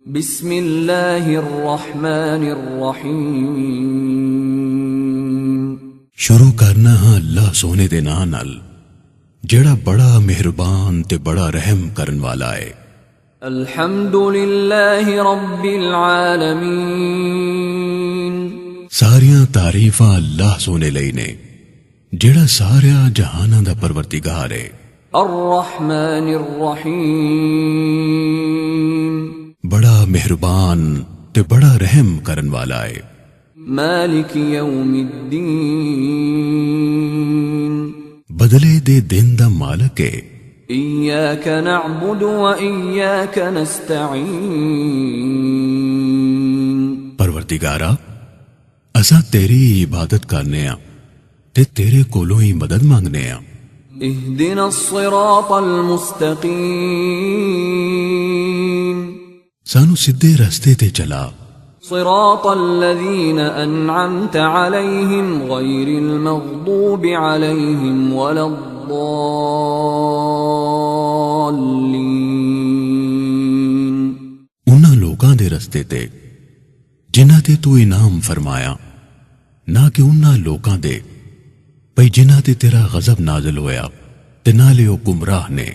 بسم اللہ الرحمن الرحیم شروع کرنا ہاں اللہ سونے دے نام نال جڑا بڑا مہربان تے بڑا رحم کرن والا ہے۔ الحمد للہ رب العالمین ساریاں تعریفاں اللہ سونے لئی نے جڑا سارا جہاناں دا پروردگار ہے۔ الرحمن الرحیم بڑا مہربان تے بڑا رحم کرن والا ہے۔ مالک یوم الدین بدلے دے دن دا مالک ہے۔ ایاک نعبد و ایاک نستعین پروردگارا اساں تیری عبادت کرنے ہاں تے تیرے کولوں ہی مدد مانگنے ہاں۔ اہدنا الصراط المستقیم سانو سدھے رستے تے چلا۔ صراط الذین انعمت علیہم غیر المغضوب علیہم ولا الضالین انہاں لوکاں دے رستے تے جنہاں تے تو انعام فرمایا، نہ کہ انہاں لوکاں دے پئی جنہاں تے تیرا غضب نازل ہویا تے نالے او گمراہ نے۔